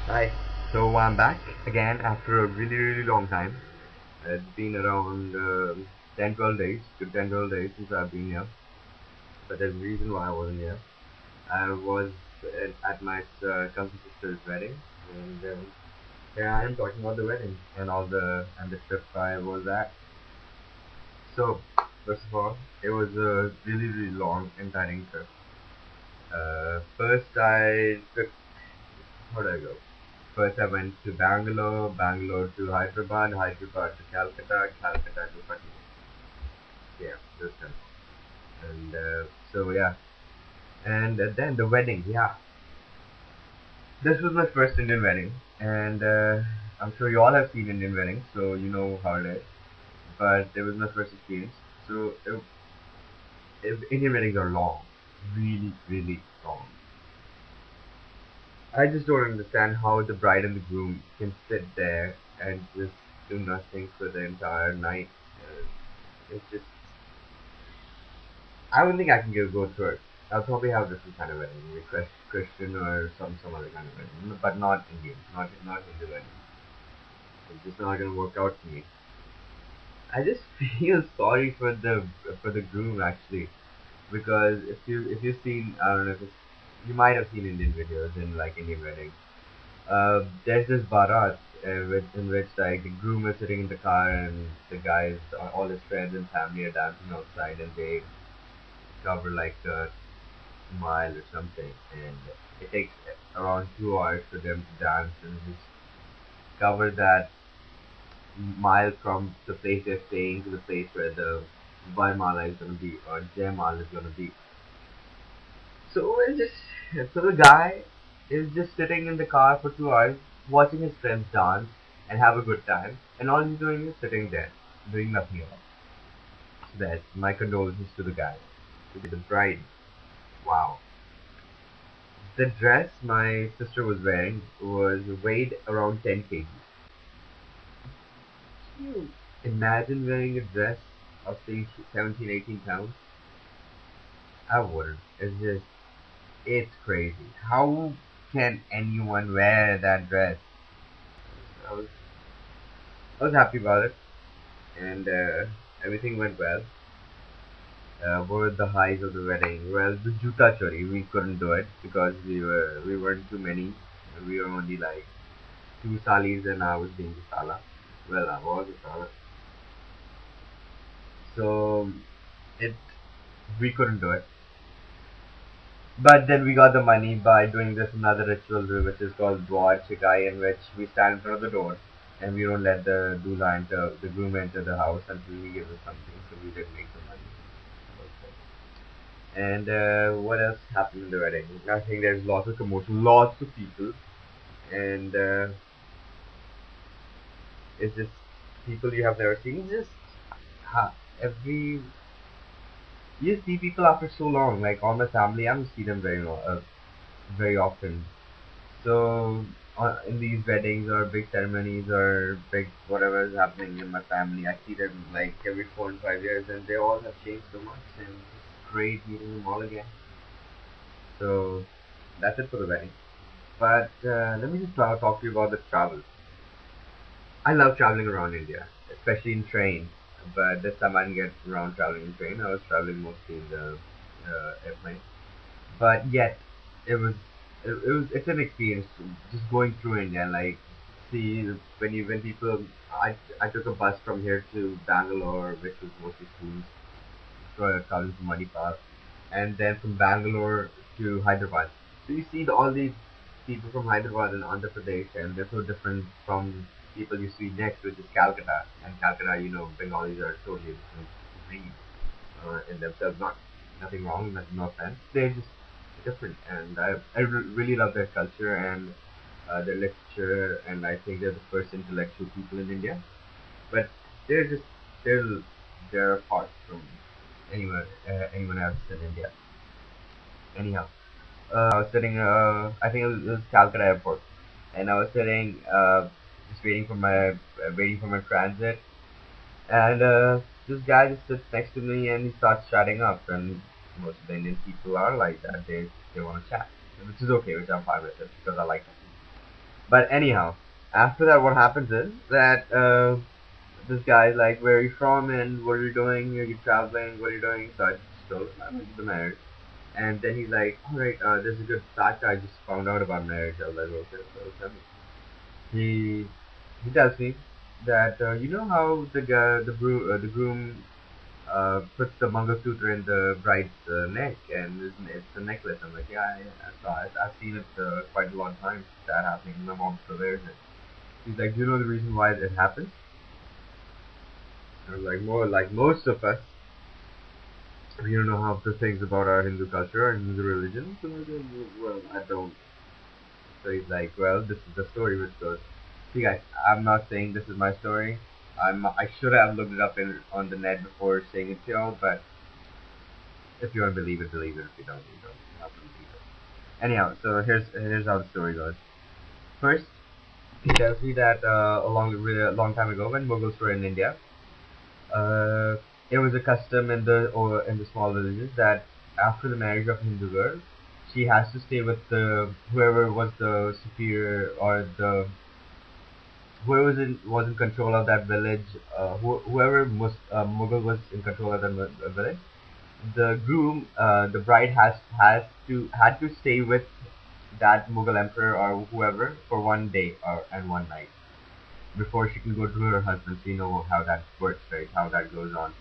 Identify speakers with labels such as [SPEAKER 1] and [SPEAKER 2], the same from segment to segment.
[SPEAKER 1] Hi. So I'm back again after a really long time. It's been around 10 12 days, good 10 12 days since I've been here. But there's a reason why I wasn't here. I was at my cousin sister's wedding, and here I am talking about the wedding and all the trip I was at. So first of all, it was a really long and tiring trip. First I took how did I go? First, I went to Bangalore, Bangalore to Hyderabad, Hyderabad to Calcutta, Calcutta to Patna. Yeah, those kind. And so yeah, and then the wedding. Yeah, this was my first Indian wedding, and I'm sure you all have seen Indian weddings, so you know how it is. But it was my first experience. So Indian weddings are long, really long. I just don't understand how the bride and the groom can sit there and just do nothing for the entire night. It's just I don't think I can go through it. I'll probably have different kind of wedding, maybe Christian or some other kind of wedding, but not Indian, not Hindu wedding. It's just not gonna work out for me. I just feel sorry for the groom actually, because if you've seen I don't know if it's, you might have seen Indian videos in like Indian weddings. There's this barat in which like the groom is sitting in the car and the guys, all his friends and family are dancing outside and they cover like a mile or something, and it takes around 2 hours for them to dance and just cover that mile from the place they're staying to the place where the Varmala is gonna be or Jayamala is gonna be. So it's just so the guy is just sitting in the car for 2 hours watching his friends dance and have a good time, and all he's doing is sitting there doing nothing else. So that's my condolences to the guy, to the bride. Wow. The dress my sister was wearing was weighed around 10 kg. Can you imagine wearing a dress of say 17, 18 pounds? I wouldn't. It's crazy. How can anyone wear that dress? I was, I was happy about it, and everything went well. What were the highs of the wedding? Well, the juta chori, we couldn't do it because we weren't too many. We were only like two salis, and I was being the sala. Well, I was a sala. So it we couldn't do it. But then we got the money by doing this another ritual which is called Dwar Chikai, in which we stand in front of the door and we don't let the doula enter, the groom enter the house until we give us something. So we did make the money. And what else happened in the wedding? I think there's lots of commotion, lots of people, and it's just people you have never seen. Just every you see people after so long, like all my family, I don't see them very often. So in these weddings or big ceremonies or big whatever is happening in my family, I see them like every 4 and 5 years, and they all have changed so much, and it's great meeting them all again. So that's it for the wedding. But let me just talk to you about the travel. I love traveling around India, especially in train. But this time I didn't get around traveling in train. I was traveling mostly in the airplane. But yet it's an experience just going through India and like see when people I took a bus from here to Bangalore, which was mostly schools for traveling from Manipal, and then from Bangalore to Hyderabad. So you see all these people from Hyderabad and Andhra Pradesh, and they're so different from people you see next, which is Calcutta. And Calcutta, Bengalis are totally different breed in themselves. Nothing wrong, no offense. They're just different, and I really love their culture and their literature, and I think they're the first intellectual people in India. But they're just they're they're apart from anyone else in India. Anyhow, I was sitting. I think it was Calcutta airport, and I was sitting, just waiting for my transit, and this guy just sits next to me, and he starts chatting up, and most of the Indian people are like that. They want to chat, which is okay, which I'm fine with it because I like it. But anyhow, after that, what happens is that this guy's like, "Where are you from? And what are you doing? Are you traveling? What are you doing?" So I just told him I'm into the marriage. And then he's like, "All right, there's a good fact I just found out about marriage." I was like, "Okay, so tell me." He tells me that you know how the groom puts the Mangalsutra in the bride's neck and it's a necklace. I'm like, yeah, I saw it. I've seen it quite a long time. That happening. My mom still wears it. He's like, do you know the reason why it happens? I was like, more like most of us, we don't know half the things about our Hindu culture and Hindu religion. So I said, well, I don't. So he's like, well, this is the story which goes. See, guys, I'm not saying this is my story. I should have looked it up on the net before saying it to y'all, but if you want to believe it, believe it. If you don't, you don't have to believe it. Anyhow, so here's how the story goes. First, he tells me that a long time ago, when Mughals were in India, uh, it was a custom in the small villages that after the marriage of a Hindu girl, she has to stay with the whoever was the superior or the whoever was in control of that village. Whoever Mughal was in control of that village, the groom, the bride had to stay with that Mughal emperor or whoever for one day or and one night before she can go to her husband. So you know how that works, right? How that goes on.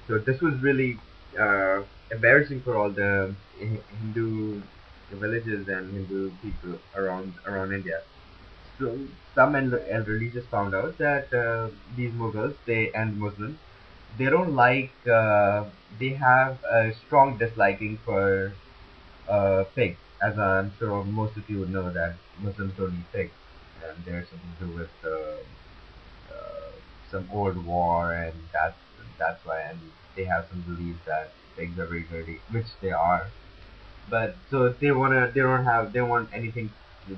[SPEAKER 1] So this was really embarrassing for all the Hindu villages and Hindu people around India. So some elderly just found out that these Mughals, they and Muslims, they don't like. They have a strong disliking for pig, as I'm sure most of you would know that Muslims don't eat pig, and there's something to do with some old war, and that's why, and they have some beliefs that pigs are very dirty, which they are. But so they don't want anything to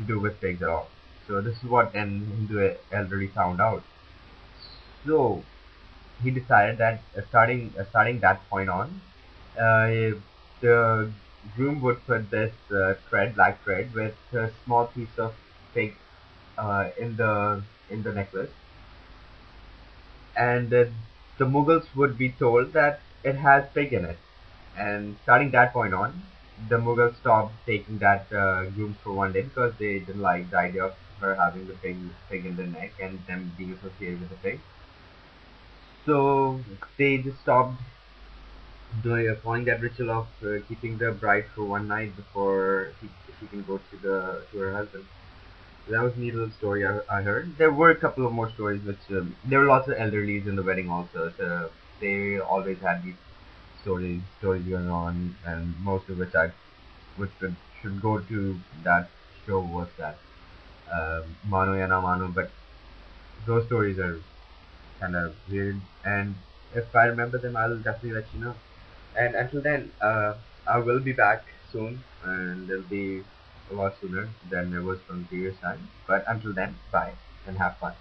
[SPEAKER 1] do with pigs at all. So this is what an Hindu elderly found out. So he decided that starting that point on, the groom would put this black thread with a small piece of pig in the necklace, and the Mughals would be told that it has pig in it. And starting that point on, the Mughals stopped taking that groom for one day because they didn't like the idea of her having the pig in the neck and them being associated with the pig. So they just stopped following that ritual of keeping the bride for one night before she can go to her husband. So that was a neat little story I heard. There were a couple of more stories which there were lots of elderlies in the wedding also. So they always had these stories going on, and most of which I which should go to that show was that Mano Yana Mano, but those stories are kind of weird. And if I remember them, I'll definitely let you know. And until then, I will be back soon, and it'll be a lot sooner than it was from previous time. But until then, bye and have fun.